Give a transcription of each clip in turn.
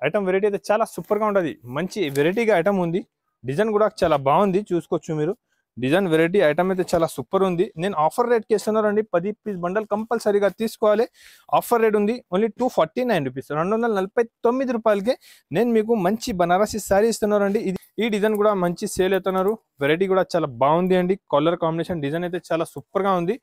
Item variety అయితే చాలా సూపర్గా ఉంటుంది. మంచి వెరైటీగా ఐటమ్ ఉంది. డిజైన్ కూడా చాలా బాగుంది, చూసుకోవచ్చు మీరు. డిజైన్ వెరైటీ ఐటమ్ అయితే చాలా సూపర్ ఉంది. నేను ఆఫర్ రేట్కి ఇస్తున్నానండి. 10 పీస్ బండల్ కంపల్సరీగా తీసుకోవాలి. ఆఫర్ రేట్ ఉంది ఓన్లీ 249 రూపీస్, 249 రూపాయలకే నేను మీకు మంచి బనారసి శారీ ఇస్తున్నానండి. ఇది ఈ డిజైన్ కూడా మంచి సేల్ అవుతున్నారు. వెరైటీ కూడా చాలా బాగుంది అండి. కలర్ కాంబినేషన్ డిజైన్ అయితే చాలా సూపర్గా ఉంది.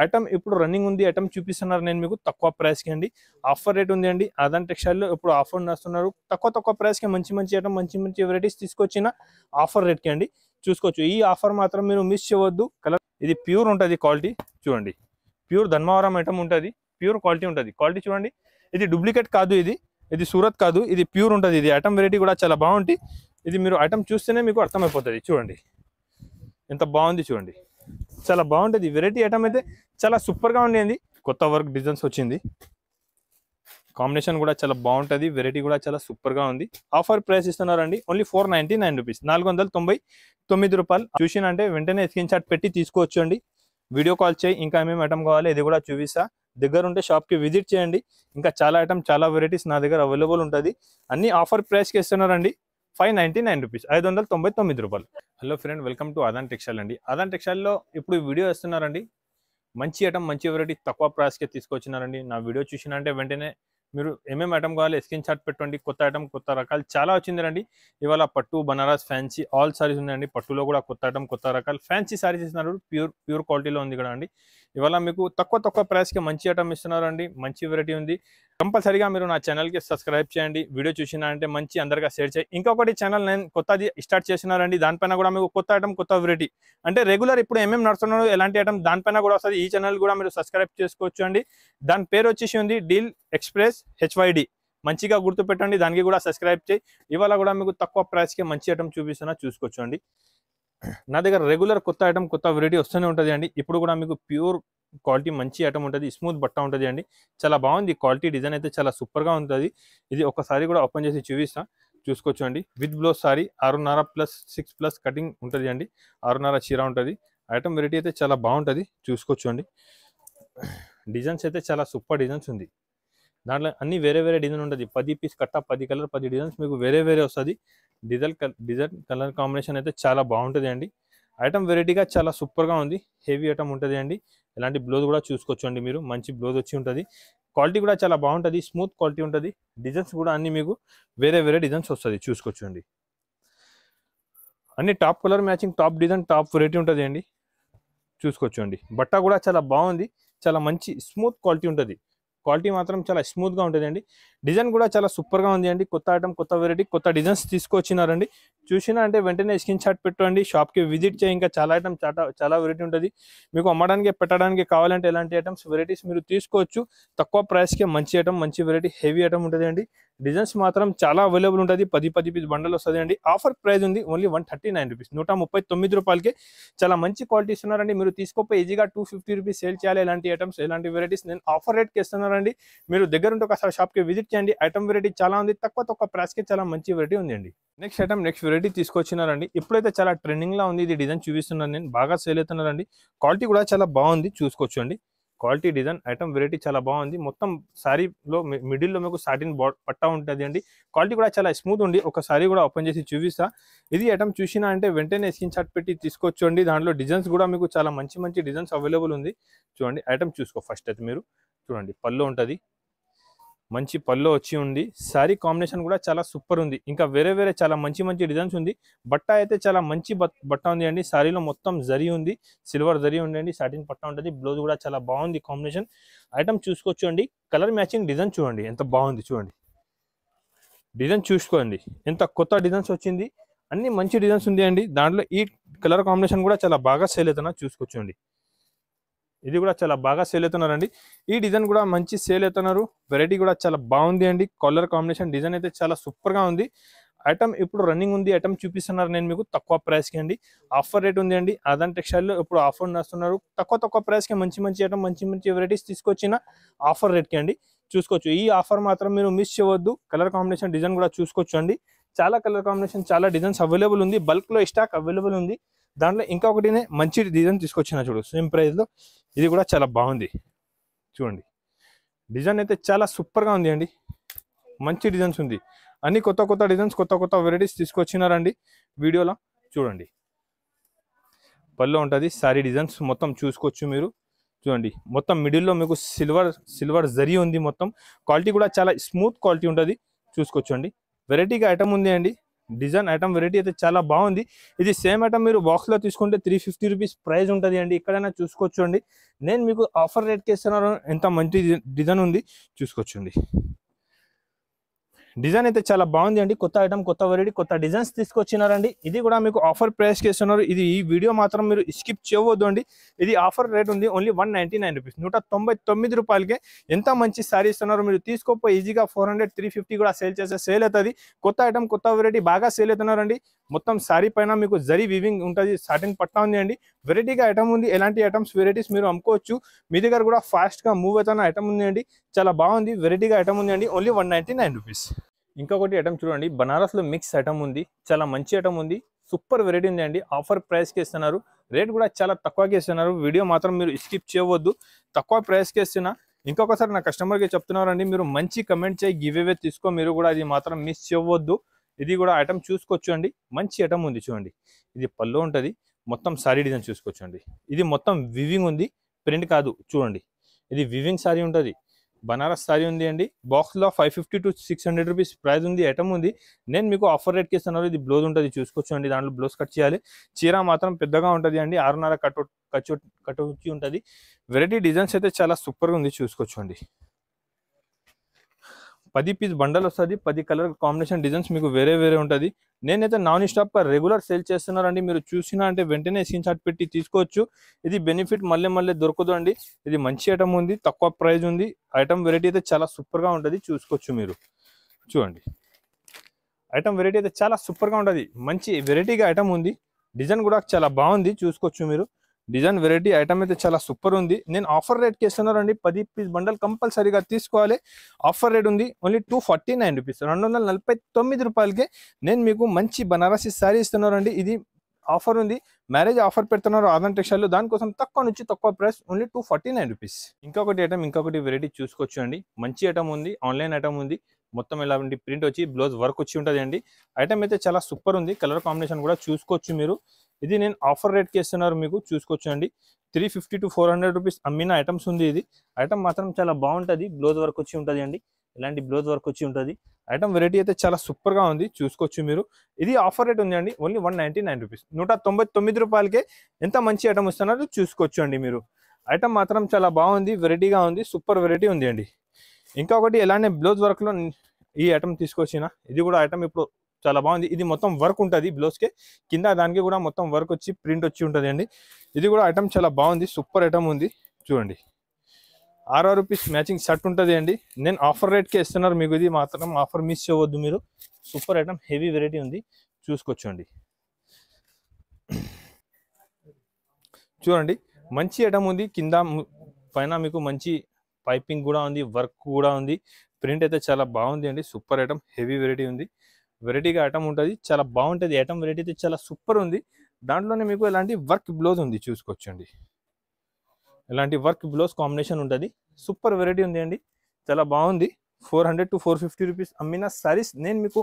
ఐటమ్ ఇప్పుడు రన్నింగ్ ఉంది. ఐటమ్ చూపిస్తున్నారు నేను మీకు తక్కువ ప్రైస్కి అండి. ఆఫర్ రేట్ ఉంది అండి. ఆదాన్ టెక్స్టైల్లో ఇప్పుడు ఆఫర్ నడుస్తున్నారు. తక్కువ ప్రైస్కి మంచి మంచి ఐటమ్, మంచి వెరైటీస్ తీసుకొచ్చిన ఆఫర్ రేట్కి అండి. చూసుకోవచ్చు. ఈ ఆఫర్ మాత్రం మీరు మిస్ చేయవద్దు. కలర్ ఇది ప్యూర్ ఉంటుంది క్వాలిటీ. చూడండి, ప్యూర్ ధర్మవరం ఐటమ్ ఉంటుంది. ప్యూర్ క్వాలిటీ ఉంటుంది. క్వాలిటీ చూడండి, ఇది డూప్లికేట్ కాదు, ఇది సూరత్ కాదు, ఇది ప్యూర్ ఉంటుంది. ఇది ఐటమ్ వెరైటీ కూడా చాలా బాగుంటుంది. ఇది మీరు ఐటమ్ చూస్తేనే మీకు అర్థమైపోతుంది. చూడండి ఎంత బాగుంది, చూడండి చాలా బాగుంటుంది. వెరైటీ ఐటమ్ అయితే చాలా సూపర్గా ఉండేది. కొత్త వర్క్ డిజైన్స్ వచ్చింది. కాంబినేషన్ కూడా చాలా బాగుంటుంది. వెరైటీ కూడా చాలా సూపర్గా ఉంది. ఆఫర్ ప్రైస్ ఇస్తున్నారండి ఓన్లీ 499 రూపీస్, 499 రూపాయలు. చూసినంటే వెంటనే స్క్రీన్ షాట్ పెట్టి తీసుకోవచ్చు అండి. వీడియో కాల్ చేయి. ఇంకా ఏమేమి ఐటమ్ కావాలి ఇది కూడా చూపిస్తా. దగ్గర ఉంటే షాప్కి విజిట్ చేయండి. ఇంకా చాలా ఐటమ్, చాలా వెరైటీస్ నా దగ్గర అవైలబుల్ ఉంటుంది. అన్ని ఆఫర్ ప్రైస్కి ఇస్తున్నారండి. 599 రూపీస్, 599 రూపాయలు. Hello friend, welcome to Aadan textile అండి. ఆదాన్ టెక్స్టైల్లో ఇప్పుడు వీడియో ఇస్తున్నారండి. మంచి ఐటమ్, మంచి వెరైటీ తక్కువ ప్రైస్కి తీసుకొచ్చినారండి. నా వీడియో చూసినంటే వెంటనే మీరు ఏమేమి ఐటమ్ కావాలి స్క్రీన్ షాట్ పెట్టండి. కొత్త ఐటమ్, కొత్త రకాలు చాలా వచ్చిందండి. ఇవాళ పట్టు, బనారస్, ఫ్యాన్సీ ఆల్ సారీస్ ఉన్నాయండి. పట్టులో కూడా కొత్త ఐటమ్, కొత్త రకాలు ఫ్యాన్సీ సారీస్ ఇస్తున్నారు. ప్యూర్ క్వాలిటీలో ఉంది కదా అండి. ఇవాళ మీకు తక్కువ ప్రైస్కి మంచి ఐటమ్ ఇస్తున్నారండి. మంచి వెరైటీ ఉంది. కంపల్సరీగా మీరు నా ఛానల్కి సబ్స్క్రైబ్ చేయండి. వీడియో చూసినా అంటే మంచి అందరిగా షేర్ చేయండి. ఇంకొకటి ఛానల్ నేను కొత్తది స్టార్ట్ చేసినారండి. దానిపైన కూడా మీకు కొత్త ఐటమ్, కొత్త వెరైటీ అంటే రెగ్యులర్ ఇప్పుడు ఏమేమి నడుస్తున్నారో ఎలాంటి ఐటమ్ దానిపైన కూడా వస్తుంది. ఈ ఛానల్ కూడా మీరు సబ్స్క్రైబ్ చేసుకోవచ్చు అండి. దాని పేరు వచ్చేసి ఉంది డీల్ ఎక్స్ప్రెస్ HYD. మంచిగా గుర్తుపెట్టండి, దానికి కూడా సబ్స్క్రైబ్ చేయి. ఇవాళ కూడా మీకు తక్కువ ప్రైస్కి మంచి ఐటమ్ చూపిస్తున్నా, చూసుకోవచ్చు అండి. నా దగ్గర రెగ్యులర్ కొత్త ఐటమ్, కొత్త వెరైటీ వస్తూనే ఉంటుంది అండి. ఇప్పుడు కూడా మీకు ప్యూర్ క్వాలిటీ మంచి ఐటమ్ ఉంటుంది. స్మూత్ బట్ట ఉంటుంది అండి. చాలా బాగుంది క్వాలిటీ. డిజైన్ అయితే చాలా సూపర్గా ఉంటుంది. ఇది ఒకసారి కూడా ఓపెన్ చేసి చూపిస్తా, చూసుకోవచ్చు అండి. విత్ బ్లౌజ్ సారీ 6.5+6+ కటింగ్ ఉంటుంది అండి. 6.5 చీర ఉంటుంది. ఐటమ్ వెరైటీ అయితే చాలా బాగుంటుంది, చూసుకోవచ్చు అండి. డిజైన్స్ అయితే చాలా సూపర్ డిజైన్స్ ఉంది. దాంట్లో అన్ని వేరే డిజైన్ ఉంటుంది. 10 పీస్ కట్ట, 10 కలర్, 10 డిజైన్స్ మీకు వేరే వస్తుంది. డిజైన్ కలర్ కాంబినేషన్ అయితే చాలా బాగుంటుంది అండి. ఐటమ్ వెరైటీగా చాలా సూపర్గా ఉంది. హెవీ ఐటమ్ ఉంటుంది అండి. ఇలాంటి బ్లౌజ్ కూడా చూసుకోవచ్చు అండి. మీరు మంచి బ్లౌజ్ వచ్చి ఉంటుంది. క్వాలిటీ కూడా చాలా బాగుంటుంది. స్మూత్ క్వాలిటీ ఉంటుంది. డిజైన్స్ కూడా అన్ని మీకు వేరే డిజైన్స్ వస్తుంది, చూసుకోవచ్చు అండి. అన్ని top colour matching, top design, top variety ఉంటుంది అండి. చూసుకోవచ్చు అండి. బట్ట కూడా చాలా బాగుంది. చాలా మంచి స్మూత్ క్వాలిటీ ఉంటుంది. క్వాలిటీ మాత్రం చాలా స్మూత్గా ఉంటుంది అండి. డిజైన్ కూడా చాలా సూపర్గా ఉంది అండి. కొత్త ఐటమ్, కొత్త వెరైటీ, కొత్త డిజైన్స్ తీసుకొచ్చినారండి. చూసినా అంటే వెంటనే స్క్రీన్ షాట్ పెట్టండి. షాప్కి విజిట్ చేయి. ఇంకా చాలా ఐటమ్, చాలా వెరైటీ ఉంటుంది. మీకు అమ్మడానికి, పెట్టడానికి కావాలంటే ఎలాంటి ఐటమ్స్, వెరైటీస్ మీరు తీసుకోవచ్చు. తక్కువ ప్రైస్కే మంచి ఐటమ్, మంచి వెరైటీ, హెవీ ఐటమ్ ఉంటుంది అండి. డిజైన్స్ మాత్రం చాలా అవైలబుల్ ఉంటుంది. 10 పీస్ బండల్ వస్తుంది అండి. ఆఫర్ ప్రైస్ ఉంది ఓన్లీ 139 రూపీస్, 139 రూపాయలకి చాలా మంచి క్వాలిటీ ఇస్తున్నారండి. మీరు తీసుకోపోయి ఈజీగా 250 రూపీస్ సేల్ చేయాలి. ఎలాంటి ఐటమ్స్, ఎలాంటి వెరైటీస్ నేను ఆఫర్ రేట్కి ఇస్తున్నానండి. మీరు దగ్గర ఉంటే ఒకసారి షాప్కి విజిట్ చేయండి. ఐటమ్ వెరైటీ చాలా ఉంది. తక్కువ ప్రైస్కి చాలా మంచి వెరైటీ ఉంది అండి. నెక్స్ట్ ఐటమ్, నెక్స్ట్ వెరైటీ తీసుకొచ్చినారండి. ఇప్పుడైతే చాలా ట్రెండింగ్లో ఉంది. ఇది డిజైన్ చూపిస్తున్నాను నేను. బాగా సేల్ అవుతున్నారండి. క్వాలిటీ కూడా చాలా బాగుంది, చూసుకోవచ్చు అండి. క్వాలిటీ, డిజైన్, ఐటమ్ వెరైటీ చాలా బాగుంది. మొత్తం శారీలో మిడిల్లో మీకు సాటిన్ పట్టా ఉంటుంది అండి. క్వాలిటీ కూడా చాలా స్మూత్ ఉంది. ఒక సారీ కూడా ఓపెన్ చేసి చూపిస్తా. ఇది ఐటమ్ చూసినా అంటే వెంటనే స్క్రీన్ షాట్ పెట్టి తీసుకోవచ్చు అండి. దాంట్లో డిజైన్స్ కూడా మీకు చాలా మంచి డిజైన్స్ అవైలబుల్ ఉంది. చూడండి ఐటమ్ చూసుకో. ఫస్ట్ అయితే మీరు చూడండి, పళ్ళు ఉంటుంది. మంచి పళ్ళు వచ్చి ఉంది. శారీ కాంబినేషన్ కూడా చాలా సూపర్ ఉంది. ఇంకా వేరే చాలా మంచి డిజైన్స్ ఉంది. బట్ట అయితే చాలా మంచి బట్ట ఉంది అండి. శారీలో మొత్తం జరీ ఉంది, సిల్వర్ జరీ ఉండండి. సాటిన్ పట్ట ఉంటుంది. బ్లౌజ్ కూడా చాలా బాగుంది కాంబినేషన్. ఐటమ్ చూసుకోవచ్చు అండి. కలర్ మ్యాచింగ్ డిజైన్ చూడండి ఎంత బాగుంది. చూడండి డిజైన్ చూసుకోండి, ఎంత కొత్త డిజైన్స్ వచ్చింది. అన్ని మంచి డిజైన్స్ ఉంది అండి. దాంట్లో ఈ కలర్ కాంబినేషన్ కూడా చాలా బాగా సేల్ అవుతున్నా, చూసుకోవచ్చు అండి. ఇది కూడా చాలా బాగా సేల్ అవుతున్నారండి. ఈ డిజైన్ కూడా మంచి సేల్ అవుతున్నారు. వెరైటీ కూడా చాలా బాగుంది అండి. కలర్ కాంబినేషన్, డిజైన్ అయితే చాలా సూపర్గా ఉంది. ఐటమ్ ఇప్పుడు రన్నింగ్ ఉంది. ఐటమ్ చూపిస్తున్నారు నేను మీకు తక్కువ ప్రైస్కి అండి. ఆఫర్ రేట్ ఉంది అండి. ఆదాన్ టెక్స్టైల్లో ఇప్పుడు ఆఫర్ నడుస్తున్నారు. తక్కువ ప్రైస్కి మంచి ఐటమ్, మంచి వెరైటీస్ తీసుకొచ్చిన ఆఫర్ రేట్కి అండి. చూసుకోవచ్చు. ఈ ఆఫర్ మాత్రం మీరు మిస్ చేయవద్దు. కలర్ కాంబినేషన్, డిజైన్ కూడా చూసుకోవచ్చు అండి. చాలా కలర్ కాంబినేషన్, చాలా డిజైన్స్ అవైలబుల్ ఉంది. బల్క్లో స్టాక్ అవైలబుల్ ఉంది. దాంట్లో ఇంకొకటినే మంచి డిజైన్ తీసుకొచ్చిన చూడు, సేమ్ ప్రైస్లో. ఇది కూడా చాలా బాగుంది. చూడండి డిజైన్ అయితే చాలా సూపర్గా ఉంది అండి. మంచి డిజైన్స్ ఉంది. అన్ని కొత్త కొత్త డిజైన్స్ కొత్త కొత్త వెరైటీస్ తీసుకొచ్చినారండి వీడియోలో చూడండి. పళ్ళు ఉంటుంది, సారీ డిజైన్స్ మొత్తం చూసుకోవచ్చు మీరు. చూడండి మొత్తం మిడిల్లో మీకు సిల్వర్ జరీ ఉంది. మొత్తం క్వాలిటీ కూడా చాలా స్మూత్ క్వాలిటీ ఉంటుంది చూసుకోవచ్చు అండి. వెరైటీగా ఐటమ్ ఉంది అండి. డిజైన్ ఐటమ్ వెరైటీ అయితే చాలా బాగుంది. ఇది సేమ్ ఐటమ్ మీరు బాక్స్లో తీసుకుంటే 350 రూపీస్ ప్రైస్ ఉంటుంది అండి. ఎక్కడైనా చూసుకోవచ్చు అండి. నేను మీకు ఆఫర్ రేట్కి ఇస్తున్నాను. ఎంత మంచి డిజైన్ ఉంది చూసుకోవచ్చు అండి. డిజైన్ అయితే చాలా బాగుంది అండి. కొత్త ఐటమ్, కొత్త వెరైటీ, కొత్త డిజైన్స్ తీసుకొచ్చినారండి. ఇది కూడా మీకు ఆఫర్ ప్రైస్కి ఇస్తున్నారు. ఇది ఈ వీడియో మాత్రం మీరు స్కిప్ చేయవద్దు అండి. ఇది ఆఫర్ రేట్ ఉంది ఓన్లీ 199 రూపీస్, 199 రూపాయలకే ఎంత మంచి శారీ ఇస్తున్నారు. మీరు తీసుకోపోయి ఈజీగా 400, 350 కూడా సేల్ అవుతుంది. కొత్త ఐటమ్, కొత్త వెరైటీ బాగా సేల్ అవుతున్నారండి. మొత్తం శారీ పైన మీకు జరీ వీవింగ్ ఉంటుంది, సాటిన్ పట్టా ఉంది అండి. వెరైటీగా ఐటమ్ ఉంది. ఎలాంటి ఐటమ్స్ వెరైటీస్ మీరు అమ్ముకోవచ్చు. మీ దగ్గర కూడా ఫాస్ట్గా మూవ్ అవుతున్న ఐటమ్ ఉంది అండి. చాలా బాగుంది. వెరైటీగా ఐటమ్ ఉంది అండి. Only 199 rupees. ఇంకొకటి ఐటమ్ చూడండి, బనారస్లో మిక్స్ ఐటమ్ ఉంది. చాలా మంచి ఐటమ్ ఉంది. సూపర్ వెరైటీ ఉంది అండి. ఆఫర్ ప్రైస్కి ఇస్తున్నారు. రేట్ కూడా చాలా తక్కువకి ఇస్తున్నారు. వీడియో మాత్రం మీరు స్కిప్ చేయవద్దు. తక్కువ ప్రైస్కి ఇస్తున్నా. ఇంకొకసారి నా కస్టమర్కి చెప్తున్నారండి, మీరు మంచి కమెంట్ చేయి, గివ్ అవే తీసుకో. మీరు కూడా అది మాత్రం మిస్ చేయవద్దు. ఇది కూడా ఐటమ్ చూసుకోవచ్చు అండి. మంచి ఐటమ్ ఉంది చూడండి. ఇది పళ్ళు ఉంటుంది. మొత్తం సారీ డిజైన్ చూసుకోవచ్చు అండి. ఇది మొత్తం వివింగ్ ఉంది, ప్రింట్ కాదు. చూడండి ఇది వివింగ్ సారీ ఉంటుంది. బనారస్ సారీ ఉంది అండి. బాక్స్లో 550 to 600 రూపీస్ ప్రైస్ ఉంది. ఐటమ్ ఉంది. నేను మీకు ఆఫర్ రేట్కి ఇస్తున్నాను. ఇది బ్లౌజ్ ఉంటుంది చూసుకోవచ్చు అండి. దాంట్లో బ్లౌజ్ కట్ చేయాలి. చీర మాత్రం పెద్దగా ఉంటుంది అండి. 6.5 కట్ ఉంటుంది. వెరైటీ డిజైన్స్ అయితే చాలా సూపర్గా ఉంది చూసుకోవచ్చు అండి. 10 పీస్ బండల్ వస్తుంది. 10 కలర్ కాంబినేషన్ డిజైన్స్ మీకు వేరే ఉంటుంది. నేనైతే నాన్ స్టాప్గా రెగ్యులర్ సేల్ చేస్తున్నారండి. మీరు చూసినా అంటే వెంటనే స్క్రీన్ షాట్ పెట్టి తీసుకోవచ్చు. ఇది బెనిఫిట్ మళ్ళీ దొరకదు అండి. ఇది మంచి ఐటమ్ ఉంది, తక్కువ ప్రైస్ ఉంది. ఐటమ్ వెరైటీ అయితే చాలా సూపర్గా ఉంటుంది చూసుకోవచ్చు మీరు. చూడండి ఐటమ్ వెరైటీ అయితే చాలా సూపర్గా ఉంటుంది. మంచి వెరైటీగా ఐటమ్ ఉంది. డిజైన్ కూడా చాలా బాగుంది చూసుకోవచ్చు మీరు. డిజైన్ వెరైటీ ఐటమ్ అయితే చాలా సూపర్ ఉంది. నేను ఆఫర్ రేట్కి ఇస్తున్నారండి. 10 పీస్ బండల్ కంపల్సరీగా తీసుకోవాలి. ఆఫర్ రేట్ ఉంది ఓన్లీ 249 రూపీస్, 249 రూపాయలకే నేను మీకు మంచి బనారసి శారీ ఇస్తున్నారండి. ఇది ఆఫర్ ఉంది. మ్యారేజ్ ఆఫర్ పెడుతున్నారు ఆదాన్ టెక్స్టైల్లో. దానికోసం తక్కువ నుంచి తక్కువ ప్రైస్ ఓన్లీ 249 రూపీస్. ఇంకొకటి ఐటమ్, ఇంకొకటి వెరైటీ చూసుకోవచ్చు అండి. మంచి ఐటమ్ ఉంది. ఆన్లైన్ ఐటమ్ ఉంది. మొత్తం ఇలాంటి ప్రింట్ వచ్చి బ్లౌజ్ వర్క్ వచ్చి ఉంటుంది అండి. ఐటమ్ అయితే చాలా సూపర్ ఉంది. కలర్ కాంబినేషన్ కూడా చూసుకోవచ్చు మీరు. ఇది నేను ఆఫర్ రేట్కి ఇస్తున్నారు మీకు చూసుకోవచ్చు అండి. 350 to 400 రూపీస్ అమ్మిన ఐటమ్స్ ఉంది. ఇది ఐటమ్ మాత్రం చాలా బాగుంటుంది. బ్లౌజ్ వర్క్ వచ్చి ఉంటుంది అండి. ఇలాంటి బ్లౌజ్ వర్క్ వచ్చి ఉంటుంది. ఐటమ్ వెరైటీ అయితే చాలా సూపర్గా ఉంది చూసుకోవచ్చు మీరు. ఇది ఆఫర్ రేట్ ఉంది అండి ఓన్లీ 199 రూపీస్, 199 రూపాయలకే ఎంత మంచి ఐటమ్ ఇస్తున్నారు చూసుకోవచ్చు అండి మీరు. ఐటమ్ మాత్రం చాలా బాగుంది. వెరైటీగా ఉంది. సూపర్ వెరైటీ ఉంది అండి. ఇంకొకటి ఎలానే బ్లౌజ్ వర్క్లో ఈ ఐటమ్ తీసుకొచ్చిన. ఇది కూడా ఐటమ్ ఇప్పుడు చాలా బాగుంది. ఇది మొత్తం వర్క్ ఉంటుంది బ్లౌజ్కి. కింద దానికి కూడా మొత్తం వర్క్ వచ్చి ప్రింట్ వచ్చి ఉంటుంది అండి. ఇది కూడా ఐటమ్ చాలా బాగుంది. సూపర్ ఐటమ్ ఉంది చూడండి. 6 రూపీస్ మ్యాచింగ్ షర్ట్ ఉంటుంది అండి. నేను ఆఫర్ రేట్కి ఇస్తున్నారు మీకు. ఇది మాత్రం ఆఫర్ మిస్ చేయవద్దు మీరు. సూపర్ ఐటమ్, హెవీ వెరైటీ ఉంది చూసుకోవచ్చు అండి. చూడండి మంచి ఐటమ్ ఉంది. కింద పైన మీకు మంచి పైపింగ్ కూడా ఉంది, వర్క్ కూడా ఉంది. ప్రింట్ అయితే చాలా బాగుంది అండి. సూపర్ ఐటమ్, హెవీ వెరైటీ ఉంది. వెరైటీగా ఐటమ్ ఉంటుంది. చాలా బాగుంటుంది. ఐటమ్ వెరైటీ అయితే చాలా సూపర్ ఉంది. దాంట్లోనే మీకు ఎలాంటి వర్క్ బ్లౌజ్ ఉంది చూసుకోవచ్చండి. ఇలాంటి వర్క్ బ్లౌజ్ కాంబినేషన్ ఉంటుంది. సూపర్ వెరైటీ ఉంది అండి. చాలా బాగుంది. 400 to 450 రూపీస్ అమ్మిన సారీస్ నేను మీకు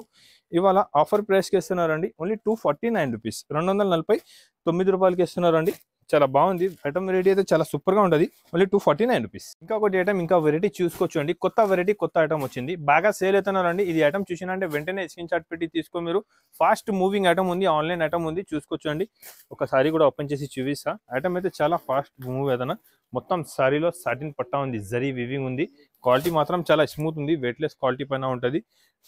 ఇవాళ ఆఫర్ ప్రైస్కి ఇస్తున్నారండి ఓన్లీ 249 రూపీస్, 249 రూపాయలకి ఇస్తున్నారండి. చాలా బాగుంది. ఐటమ్ వెరైటీ అయితే చాలా సూపర్గా ఉంటుంది. Only 249 rupees. ఇంకొకటి ఐటమ్, ఇంకా వెరైటీ చూసుకోవచ్చు అండి. కొత్త వెరైటీ, కొత్త ఐటమ్ వచ్చింది. బాగా సేల్ అవుతున్నారండి. ఇది ఐటమ్ చూసినంటే వెంటనే స్క్రీన్ షాట్ పెట్టి తీసుకో. మీరు ఫాస్ట్ మూవింగ్ ఐటమ్ ఉంది. ఆన్లైన్ ఐటమ్ ఉంది చూసుకోవచ్చు అండి. ఒకసారి కూడా ఓపెన్ చేసి చూపిస్తా. ఐటమ్ అయితే చాలా ఫాస్ట్ మూవ్ అవుతున్నా. మొత్తం సారీలో సాటిన్ పట్టా ఉంది. జరీ వివింగ్ ఉంది. క్వాలిటీ మాత్రం చాలా స్మూత్ ఉంది. వెయిట్లెస్ క్వాలిటీ పైన ఉంటుంది.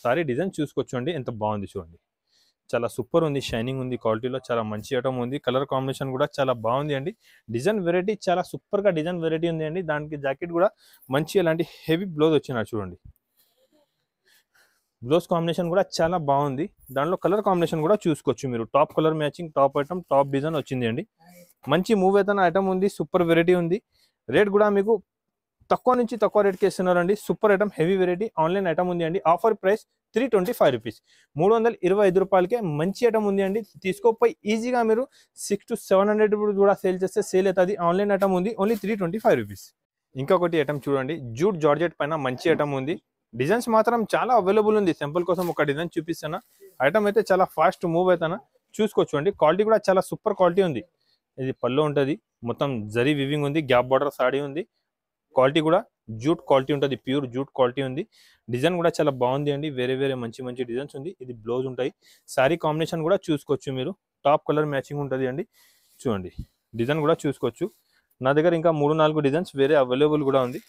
సారీ డిజైన్ చూసుకోవచ్చు అండి. ఎంత బాగుంది చూడండి. చాలా సూపర్ ఉంది. షైనింగ్ ఉంది. క్వాలిటీలో చాలా మంచి ఐటమ్ ఉంది. కలర్ కాంబినేషన్ కూడా చాలా బాగుంది అండి. డిజైన్ వెరైటీ చాలా సూపర్గా డిజైన్ వెరైటీ ఉంది అండి. దానికి జాకెట్ కూడా మంచి ఇలాంటి హెవీ బ్లౌజ్ వచ్చిన చూడండి. బ్లౌజ్ కాంబినేషన్ కూడా చాలా బాగుంది. దాంట్లో కలర్ కాంబినేషన్ కూడా చూసుకోవచ్చు మీరు. Top colour matching, top item, top design వచ్చింది అండి. మంచి మూవ్ అవుతున్న ఐటమ్ ఉంది. సూపర్ వెరైటీ ఉంది. రేట్ కూడా మీకు తక్కువ నుంచి తక్కువ రేట్కి ఇస్తున్నారండి. Super item, heavy variety, online item ఉంది అండి. ఆఫర్ ప్రైస్ 325 రూపీస్, 325 రూపాయలకే మంచి ఐటమ్ ఉంది అండి. తీసుకోపోయి ఈజీగా మీరు 600 to 700 కూడా సేల్ చేస్తే సేల్ అవుతుంది. ఆన్లైన్ ఐటమ్ ఉంది ఓన్లీ 325 రూపీస్. ఇంకొకటి ఐటమ్ చూడండి. జూట్ జార్జెట్ పైన మంచి ఐటమ్ ఉంది. డిజైన్స్ మాత్రం చాలా అవైలబుల్ ఉంది. సింపుల్ కోసం ఒక డిజైన్ చూపిస్తాను. ఐటమ్ అయితే చాలా ఫాస్ట్ మూవ్ అవుతానా చూసుకోవచ్చు అండి. క్వాలిటీ కూడా చాలా సూపర్ క్వాలిటీ ఉంది. ఇది పళ్ళు ఉంటుంది, మొత్తం జరీ వివింగ్ ఉంది, గ్యాప్ బార్డర్ సాడీ ఉంది. క్వాలిటీ కూడా జూట్ క్వాలిటీ ఉంటుంది, ప్యూర్ జూట్ క్వాలిటీ ఉంది. డిజైన్ కూడా చాలా బాగుంది అండి. వేరే వేరే మంచి మంచి డిజైన్స్ ఉంది. ఇది బ్లౌజ్ ఉంటాయి. శారీ కాంబినేషన్ కూడా చూసుకోవచ్చు మీరు. టాప్ కలర్ మ్యాచింగ్ ఉంటుంది అండి. చూడండి డిజైన్ కూడా చూసుకోవచ్చు. నా దగ్గర ఇంకా 3-4 డిజైన్స్ వేరే అవైలబుల్ కూడా ఉంది.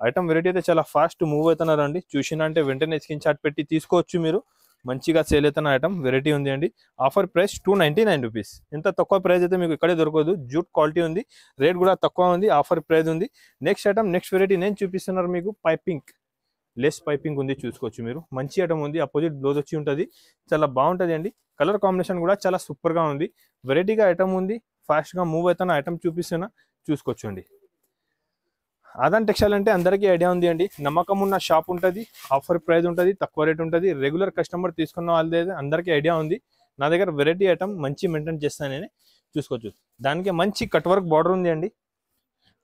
ఐటమ్ వెరైటీ అయితే చాలా ఫాస్ట్ మూవ్ అవుతున్నారండి. చూసినా అంటే వెంటనే స్క్రీన్ షాట్ పెట్టి తీసుకోవచ్చు మీరు. మంచిగా సేల్ అవుతున్న ఐటమ్ వెరైటీ ఉంది అండి. Offer price 299 rupees. ఇంత తక్కువ ప్రైస్ అయితే మీకు ఇక్కడే దొరకదు. జూట్ క్వాలిటీ ఉంది, రేట్ కూడా తక్కువ ఉంది, ఆఫర్ ప్రైస్ ఉంది. నెక్స్ట్ ఐటమ్, నెక్స్ట్ వెరైటీ నేను చూపిస్తున్నారు మీకు. పైపింగ్, లెస్ పైపింగ్ ఉంది, చూసుకోవచ్చు మీరు. మంచి ఐటమ్ ఉంది. అపోజిట్ బ్లౌజ్ వచ్చి ఉంటుంది, చాలా బాగుంటుంది అండి. కలర్ కాంబినేషన్ కూడా చాలా సూపర్గా ఉంది. వెరైటీగా ఐటమ్ ఉంది. ఫాస్ట్గా మూవ్ అవుతున్న ఐటమ్ చూపిస్తున్నా, చూసుకోవచ్చు అండి. ఆదాన్ టెక్స్టైల్ అంటే అందరికీ ఐడియా ఉంది అండి. నమ్మకం ఉన్న షాప్ ఉంటుంది, ఆఫర్ ప్రైస్ ఉంటుంది, తక్కువ రేట్ ఉంటుంది. రెగ్యులర్ కస్టమర్ తీసుకున్న వాళ్ళదే అందరికీ ఐడియా ఉంది. నా దగ్గర వెరైటీ ఐటమ్ మంచి మెయింటైన్ చేస్తాను నేను, చూసుకోవచ్చు. దానికి మంచి కట్ వర్క్ బార్డర్ ఉంది అండి.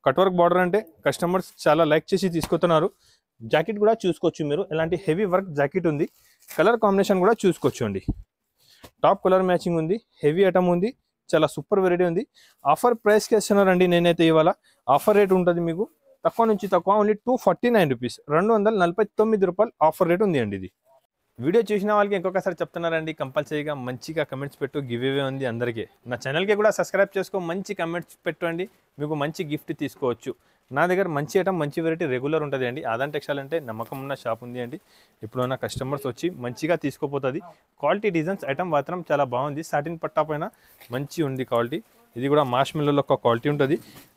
కట్ వర్క్ బార్డర్ అంటే కస్టమర్స్ చాలా లైక్ చేసి తీసుకుంటున్నారు. జాకెట్ కూడా చూసుకోవచ్చు మీరు. ఇలాంటి హెవీ వర్క్ జాకెట్ ఉంది. కలర్ కాంబినేషన్ కూడా చూసుకోవచ్చు అండి. టాప్ కలర్ మ్యాచింగ్ ఉంది, హెవీ ఐటమ్ ఉంది, చాలా సూపర్ వెరైటీ ఉంది. ఆఫర్ ప్రైస్కి ఇస్తున్నారండి నేనైతే. ఇవాళ ఆఫర్ రేట్ ఉంటుంది మీకు తక్కువ నుంచి తక్కువ, ఓన్లీ 249 రూపీస్, 249 రూపాయలు ఆఫర్ రేట్ ఉంది అండి. ఇది వీడియో చూసిన వాళ్ళకి ఇంకొకసారి చెప్తున్నారండి, కంపల్సరీగా మంచిగా కమెంట్స్ పెట్టు, గివ్ అవే ఉంది అందరికీ. నా ఛానల్కి కూడా సబ్స్క్రైబ్ చేసుకో, మంచి కమెంట్స్ పెట్టండి, మీకు మంచి గిఫ్ట్ తీసుకోవచ్చు. నా దగ్గర మంచి ఐటమ్, మంచి వెరైటీ రెగ్యులర్ ఉంటుంది అండి. ఆదాన్ టెక్స్టైల్ అంటే నమ్మకం ఉన్న షాప్ ఉంది అండి. ఇప్పుడున్న కస్టమర్స్ వచ్చి మంచిగా తీసుకోపోతుంది. క్వాలిటీ డిజైన్స్ ఐటమ్ మాత్రం చాలా బాగుంది. సాటిన్ పట్టా పైన మంచి ఉంది క్వాలిటీ. ఇది కూడా మాష్ మిల్లులో ఒక క్వాలిటీ ఉంటుంది.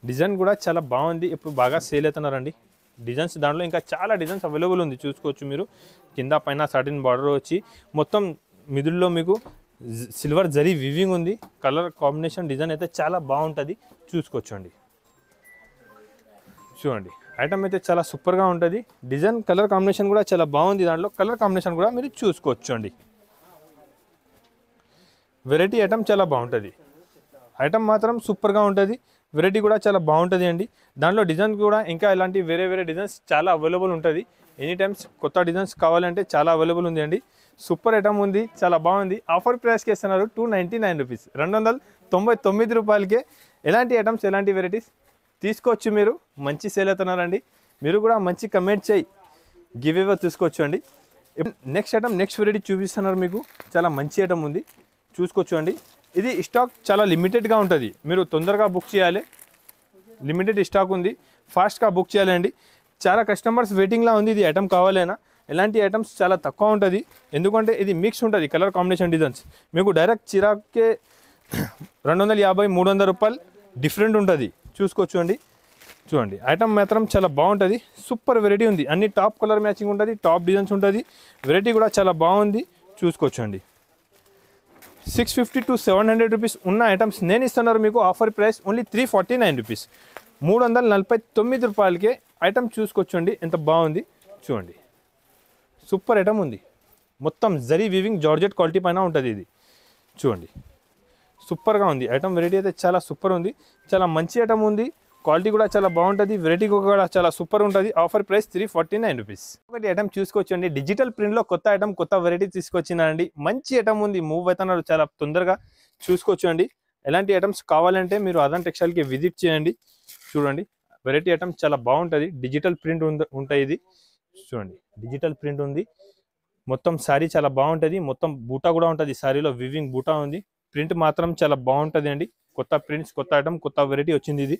డిజైన్ కూడా చాలా బాగుంది. ఇప్పుడు బాగా సేల్ అవుతున్నారండి డిజైన్స్. దాంట్లో ఇంకా చాలా డిజైన్స్ అవైలబుల్ ఉంది, చూసుకోవచ్చు మీరు. కింద పైన సాటిన్ బార్డర్ వచ్చి మొత్తం మిడిల్లో మీకు సిల్వర్ జరీ వివింగ్ ఉంది. కలర్ కాంబినేషన్ డిజైన్ అయితే చాలా బాగుంటుంది, చూసుకోవచ్చు అండి. చూడండి ఐటమ్ అయితే చాలా సూపర్గా ఉంటుంది. డిజైన్ కలర్ కాంబినేషన్ కూడా చాలా బాగుంది. దాంట్లో కలర్ కాంబినేషన్ కూడా మీరు చూసుకోవచ్చు అండి. వెరైటీ ఐటమ్ చాలా బాగుంటుంది. ఐటమ్ మాత్రం సూపర్గా ఉంటుంది. వెరైటీ కూడా చాలా బాగుంటుంది అండి. దాంట్లో డిజైన్ కూడా ఇంకా ఇలాంటి వేరే వేరే డిజైన్స్ చాలా అవైలబుల్ ఉంటుంది. ఎనీ టైమ్స్ కొత్త డిజైన్స్ కావాలంటే చాలా అవైలబుల్ ఉంది అండి. సూపర్ ఐటమ్ ఉంది, చాలా బాగుంది. ఆఫర్ ప్రైస్కి ఇస్తున్నారు 299 రూపీస్, 299 రూపాయలకే. ఎలాంటి ఐటమ్స్, ఎలాంటి వెరైటీస్ తీసుకోవచ్చు మీరు. మంచి సేల్ అవుతున్నారండి. మీరు కూడా మంచి కమెంట్ చేయి, గివ్ అవే తీసుకోవచ్చు అండి. నెక్స్ట్ ఐటమ్, నెక్స్ట్ వెరైటీ చూపిస్తున్నారు మీకు. చాలా మంచి ఐటమ్ ఉంది, చూసుకోవచ్చు అండి. ఇది స్టాక్ చాలా లిమిటెడ్గా ఉంటుంది, మీరు తొందరగా బుక్ చేయాలి. లిమిటెడ్ స్టాక్ ఉంది, ఫాస్ట్గా బుక్ చేయాలండి. చాలా కస్టమర్స్ వెయిటింగ్లా ఉంది ఇది ఐటమ్ కావాలైనా. ఇలాంటి ఐటమ్స్ చాలా తక్కువ ఉంటుంది, ఎందుకంటే ఇది మిక్స్ ఉంటుంది కలర్ కాంబినేషన్ డిజైన్స్. మీకు డైరెక్ట్ చిరాకే 250-300 రూపాయలు డిఫరెంట్ ఉంటుంది, చూసుకోవచ్చు అండి. చూడండి ఐటమ్ మాత్రం చాలా బాగుంటుంది. సూపర్ వెరైటీ ఉంది. అన్ని టాప్ కలర్ మ్యాచింగ్ ఉంటుంది, టాప్ డిజైన్స్ ఉంటుంది. వెరైటీ కూడా చాలా బాగుంది, చూసుకోవచ్చు అండి. 650 to 700 రూపీస్ ఉన్న ఐటమ్స్ నేను ఇస్తున్నారు మీకు. ఆఫర్ ప్రైస్ ఓన్లీ 349 రూపీస్, 349 రూపాయలకే ఐటమ్ చూసుకోవచ్చు అండి. ఎంత బాగుంది చూడండి. సూపర్ ఐటమ్ ఉంది. మొత్తం జరీ వీవింగ్ జార్జెట్ క్వాలిటీ పైన ఉంటుంది ఇది. చూడండి సూపర్గా ఉంది ఐటమ్. వెరైటీ అయితే చాలా సూపర్ ఉంది, చాలా మంచి ఐటమ్ ఉంది. క్వాలిటీ కూడా చాలా బాగుంటుంది, వెరైటీ కూడా చాలా సూపర్ ఉంటుంది. Offer price 349 rupees. ఒకటి ఐటమ్ చూసుకోవచ్చండి. డిజిటల్ ప్రింట్లో కొత్త ఐటమ్, కొత్త వెరైటీ తీసుకొచ్చిందండి. మంచి ఐటమ్ ఉంది, మూవ్ అవుతున్నారు చాలా తొందరగా, చూసుకోవచ్చు అండి. ఎలాంటి ఐటమ్స్ కావాలంటే మీరు ఆదాన్ టెక్స్టైల్కి విజిట్ చేయండి. చూడండి వెరైటీ ఐటమ్ చాలా బాగుంటుంది. డిజిటల్ ప్రింట్ ఉంటాయి. ఇది చూడండి డిజిటల్ ప్రింట్ ఉంది. మొత్తం శారీ చాలా బాగుంటుంది. మొత్తం బూటా కూడా ఉంటుంది, శారీలో వివింగ్ బూటా ఉంది. ప్రింట్ మాత్రం చాలా బాగుంటుంది అండి. కొత్త ప్రింట్స్, కొత్త ఐటమ్, కొత్త వెరైటీ వచ్చింది ఇది.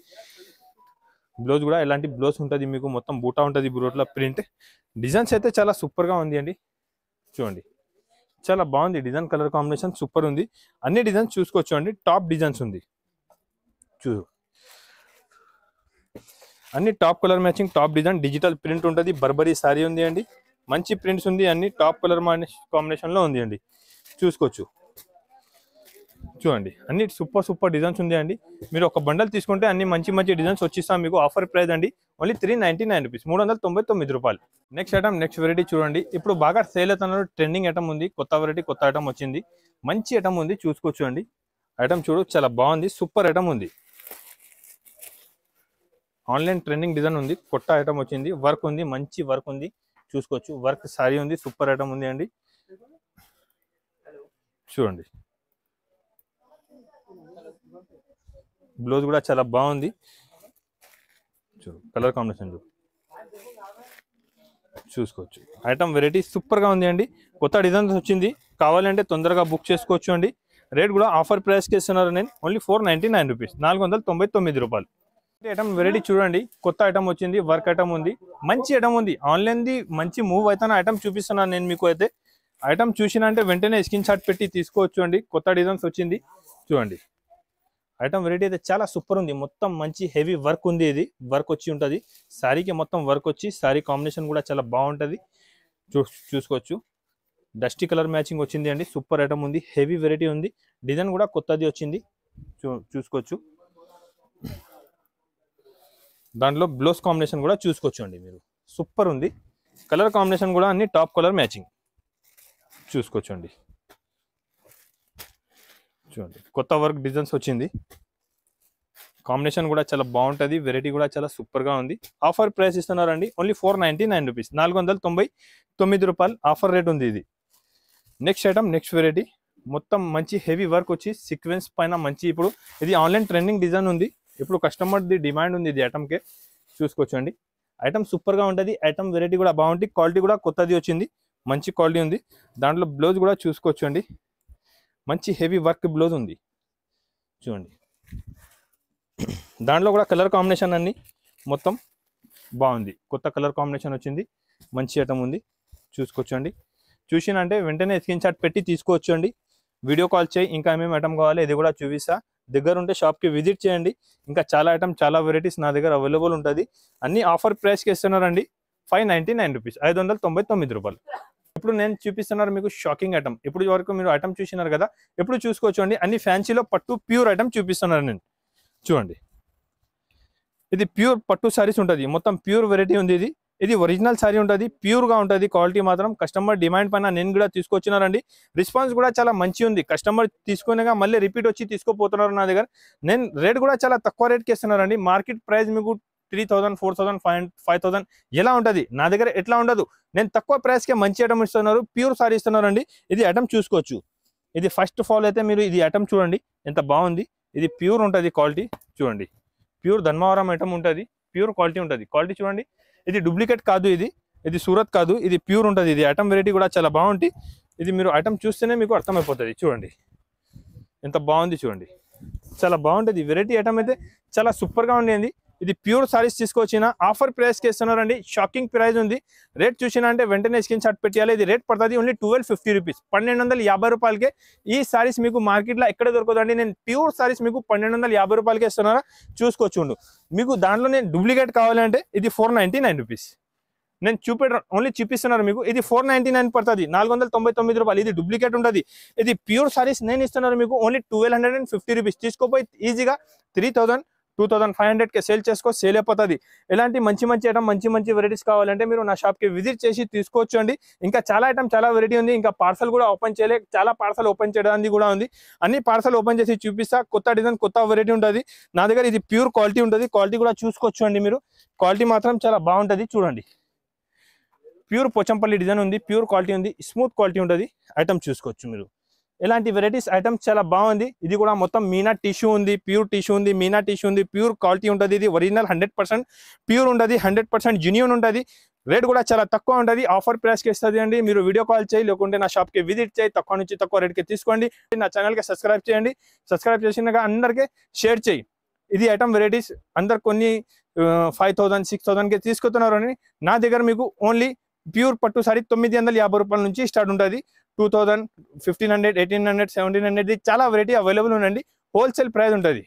బ్లౌజ్ కూడా ఎలాంటి బ్లౌజ్ ఉంటుంది మీకు, మొత్తం బూటా ఉంటుంది బ్రోట్లో ప్రింట్. డిజైన్స్ అయితే చాలా సూపర్గా ఉంది అండి. చూడండి చాలా బాగుంది డిజైన్, కలర్ కాంబినేషన్ సూపర్ ఉంది. అన్ని డిజైన్స్ చూసుకోవచ్చు అండి. టాప్ డిజైన్స్ ఉంది, అన్ని top colour matching, top design, digital print ఉంటుంది. బర్బరీ సారీ ఉంది అండి. మంచి ప్రింట్స్ ఉంది, అన్ని టాప్ కలర్ కాంబినేషన్లో ఉంది అండి, చూసుకోవచ్చు. చూడండి అన్ని సూపర్ డిజైన్స్ ఉంది అండి. మీరు ఒక బండల్ తీసుకుంటే అన్ని మంచి మంచి డిజైన్స్ వచ్చిస్తాం మీకు. ఆఫర్ ప్రైస్ అండి ఓన్లీ 399 రూపీస్, 399 రూపాయలు. నెక్స్ట్ ఐటమ్, నెక్స్ట్ వెరైటీ చూడండి. ఇప్పుడు బాగా సేల్ అవుతున్నారు, ట్రెండింగ్ ఐటమ్ ఉంది. కొత్త వెరైటీ, కొత్త ఐటమ్ వచ్చింది. మంచి ఐటమ్ ఉంది, చూసుకోవచ్చు అండి. ఐటమ్ చూడు చాలా బాగుంది, సూపర్ ఐటమ్ ఉంది. ఆన్లైన్ ట్రెండింగ్ డిజైన్ ఉంది, కొత్త ఐటమ్ వచ్చింది. వర్క్ ఉంది, మంచి వర్క్ ఉంది, చూసుకోవచ్చు. వర్క్ సారీ ఉంది, సూపర్ ఐటమ్ ఉంది అండి. చూడండి బ్లౌజ్ కూడా చాలా బాగుంది. కలర్ కాంబినేషన్ చూసుకోవచ్చు. ఐటమ్ వెరైటీ సూపర్ గా ఉంది అండి. కొత్త డిజైన్స్ వచ్చింది, కావాలంటే తొందరగా బుక్ చేసుకోవచ్చు అండి. రేట్ కూడా ఆఫర్ ప్రైస్ కి ఇస్తున్నారు నేను, ఓన్లీ 499 రూపీస్, 499 రూపాయలు. ఐటమ్ వెరైటీ చూడండి, కొత్త ఐటమ్ వచ్చింది, వర్క్ ఐటమ్ ఉంది, మంచి ఐటమ్ ఉంది. ఆన్లైన్ ది మంచి మూవ్ అవుతున్న ఐటమ్ చూపిస్తున్నాను నేను మీకు. అయితే ఐటమ్ చూసినా అంటే వెంటనే స్క్రీన్ షాట్ పెట్టి తీసుకోవచ్చు అండి. కొత్త డిజైన్స్ వచ్చింది చూడండి. ఐటమ్ వెరైటీ అయితే చాలా సూపర్ ఉంది. మొత్తం మంచి హెవీ వర్క్ ఉంది. ఇది వర్క్ వచ్చి ఉంటుంది శారీకి, మొత్తం వర్క్ వచ్చి శారీ కాంబినేషన్ కూడా చాలా బాగుంటుంది. చూసుకోవచ్చు. డస్టీ కలర్ మ్యాచింగ్ వచ్చింది అండి. సూపర్ ఐటమ్ ఉంది, హెవీ వెరైటీ ఉంది. డిజైన్ కూడా కొత్తది వచ్చింది, చూసుకోవచ్చు. దాంట్లో బ్లౌజ్ కాంబినేషన్ కూడా చూసుకోవచ్చు అండి మీరు. సూపర్ ఉంది. కలర్ కాంబినేషన్ కూడా అన్ని టాప్ కలర్ మ్యాచింగ్ చూసుకోవచ్చు అండి. చూడండి కొత్త వర్క్ డిజైన్స్ వచ్చింది, కాంబినేషన్ కూడా చాలా బాగుంటుంది. వెరైటీ కూడా చాలా సూపర్ గా ఉంది. ఆఫర్ ప్రైస్ ఇస్తున్నారండి, ఓన్లీ 499 రూపీస్, 499 రూపాయలు ఆఫర్ రేట్ ఉంది ఇది. నెక్స్ట్ ఐటమ్, నెక్స్ట్ వెరైటీ మొత్తం మంచి హెవీ వర్క్ వచ్చి సీక్వెన్స్ పైన మంచి, ఇప్పుడు ఇది ఆన్లైన్ ట్రెండింగ్ డిజైన్ ఉంది, ఇప్పుడు కస్టమర్ ది డిమాండ్ ఉంది ఇది ఐటమ్కే. చూసుకోవచ్చు అండి. ఐటమ్ సూపర్ గా ఉంటుంది. ఐటమ్ వెరైటీ కూడా బాగుంటుంది. క్వాలిటీ కూడా కొత్తది వచ్చింది, మంచి క్వాలిటీ ఉంది. దాంట్లో బ్లౌజ్ కూడా చూసుకోవచ్చు అండి. మంచి హెవీ వర్క్ బ్లౌజ్ ఉంది చూడండి. దాంట్లో కూడా కలర్ కాంబినేషన్ అన్ని మొత్తం బాగుంది. కొత్త కలర్ కాంబినేషన్ వచ్చింది, మంచి ఐటమ్ ఉంది. చూసుకోవచ్చు అండి. చూసినంటే వెంటనే స్క్రీన్ షాట్ పెట్టి తీసుకోవచ్చు అండి. వీడియో కాల్ చేయి, ఇంకా ఏమేమి ఐటమ్ కావాలి ఇది కూడా చూపిస్తా. దగ్గర ఉంటే షాప్కి విజిట్ చేయండి. ఇంకా చాలా ఐటమ్, చాలా వెరైటీస్ నా దగ్గర అవైలబుల్ ఉంటుంది. అన్ని ఆఫర్ ప్రైస్కి ఇస్తున్నారండి, 599 రూపీస్, 599 రూపాయలు. ఇప్పుడు నేను చూపిస్తున్నారు మీకు షాకింగ్ ఐటమ్. ఇప్పుడు వరకు మీరు ఐటమ్ చూసినారు కదా, ఎప్పుడు చూసుకోవచ్చు అండి. అన్ని ఫ్యాన్సీలో పట్టు ప్యూర్ ఐటమ్ చూపిస్తున్నారు నేను. చూడండి ఇది ప్యూర్ పట్టు సారీస్ ఉంటుంది, మొత్తం ప్యూర్ వెరైటీ ఉంది. ఇది ఒరిజినల్ సారీ ఉంటుంది, ప్యూర్ గా ఉంటుంది. క్వాలిటీ మాత్రం కస్టమర్ డిమాండ్ పైన నేను కూడా తీసుకొచ్చినారండి. రెస్పాన్స్ కూడా చాలా మంచి ఉంది. కస్టమర్ తీసుకునేగా మళ్ళీ రిపీట్ వచ్చి తీసుకోపోతున్నారు నా దగ్గర. నేను రేట్ కూడా చాలా తక్కువ రేట్కి ఇస్తున్నారండి. మార్కెట్ ప్రైస్ మీకు 3000, 4000, 5000 ఎలా ఉంటుంది, నా దగ్గర ఎట్లా ఉండదు. నేను తక్కువ ప్రైస్కే మంచి ఐటమ్ ఇస్తున్నారు, ప్యూర్ సారీ ఇస్తున్నారండి. ఇది ఐటమ్ చూసుకోవచ్చు. ఇది ఫస్ట్ ఆఫ్ ఆల్ అయితే మీరు ఇది ఐటమ్ చూడండి ఎంత బాగుంది. ఇది ప్యూర్ ఉంటుంది క్వాలిటీ చూడండి. ప్యూర్ ధర్మవరం ఐటమ్ ఉంటుంది, ప్యూర్ క్వాలిటీ ఉంటుంది. క్వాలిటీ చూడండి. ఇది డూప్లికేట్ కాదు, ఇది సూరత్ కాదు, ఇది ప్యూర్ ఉంటుంది. ఇది ఐటమ్ వెరైటీ కూడా చాలా బాగుంటుంది. ఇది మీరు ఐటమ్ చూస్తేనే మీకు అర్థమైపోతుంది. చూడండి ఎంత బాగుంది, చూడండి చాలా బాగుంటుంది. వెరైటీ ఐటమ్ అయితే చాలా సూపర్గా ఉండేది. ఇది ప్యూర్ సారీస్ తీసుకొచ్చిన ఆఫర్ ప్రైస్కి ఇస్తున్నారండి. షాకింగ్ ప్రైస్ ఉంది. రేట్ చూసినా అంటే వెంటనే స్క్రీన్ షాట్ పెట్టాలి. ఇది రేట్ పడుతుంది ఓన్లీ 1250 రూపీస్, 1250 రూపాయలకే. ఈ సారీస్ మీకు మార్కెట్లో ఎక్కడ దొరకదండి. నేను ప్యూర్ సారీస్ మీకు 1250 రూపాయలకే ఇస్తున్నారా, చూసుకోవచ్చు. మీకు దాంట్లో నేను డూప్లికేట్ కావాలంటే ఇది 499 రూపీస్. నేను ఓన్లీ చూపిస్తున్నారు మీకు. ఇది 499 పడుతుంది, 499 రూపాయలు. ఇది డూప్లికేట్ ఉంటుంది. ఇది ప్యూర్ సారీస్ నేను ఇస్తున్నారు మీకు ఓన్లీ 1250 రూపీస్. తీసుకోపోయి ఈజీగా 3000, 2500కి సేల్ సేల్ అయిపోతుంది. ఇలాంటి మంచి ఐటమ్, మంచి వెరైటీస్ కావాలంటే మీరు నా షాప్కి విజిట్ చేసి తీసుకోవచ్చు అండి. ఇంకా చాలా ఐటమ్, చాలా వెరైటీ ఉంది. ఇంకా పార్సల్ కూడా ఓపెన్ చేయలే, చాలా పార్సల్ ఓపెన్ చేయడానికి కూడా ఉంది. అన్ని పార్సల్ ఓపెన్ చేసి చూపిస్తా. కొత్త డిజైన్, కొత్త వెరైటీ ఉంటుంది నా దగ్గర. ఇది ప్యూర్ క్వాలిటీ ఉంటుంది. క్వాలిటీ కూడా చూసుకోవచ్చు అండి మీరు. క్వాలిటీ మాత్రం చాలా బాగుంటుంది. చూడండి ప్యూర్ పోచంపల్లి డిజైన్ ఉంది, ప్యూర్ క్వాలిటీ ఉంది, స్మూత్ క్వాలిటీ ఉంటుంది. ఐటమ్ చూసుకోవచ్చు మీరు. ఇలాంటి వెరైటీస్ ఐటమ్స్ చాలా బాగుంది. ఇది కూడా మొత్తం మీనా టిష్యూ ఉంది, ప్యూర్ టిష్యూ ఉంది, మీనా టిష్యూ ఉంది, ప్యూర్ క్వాలిటీ ఉంటుంది. ఇది ఒరిజినల్ 100% ప్యూర్ ఉంటుంది, 100% జెన్యూన్ ఉంటుంది. రేట్ కూడా చాలా తక్కువ ఉంటుంది. ఆఫర్ ప్రైస్కి ఇస్తుంది అండి. మీరు వీడియో కాల్ చేయి, లేకుంటే నా షాప్కి విజిట్ చేయి. తక్కువ నుంచి తక్కువ రేట్కి తీసుకోండి. నా ఛానల్కి సబ్స్క్రైబ్ చేయండి. సబ్స్క్రైబ్ చేసినాక అందరికీ షేర్ చేయి. ఇది ఐటమ్ వెరైటీస్ అందరు కొన్ని 5000, 6000కి తీసుకుతున్నారు అని నా దగ్గర మీకు ఓన్లీ ప్యూర్ పట్టు సారీ 950 రూపాయల నుంచి స్టార్ట్ ఉంటుంది. 2000, 1500, 1800, 1700 చాలా వెరైటీ అవైలబుల్ ఉందండి. హోల్సేల్ ప్రైస్ ఉంటుంది.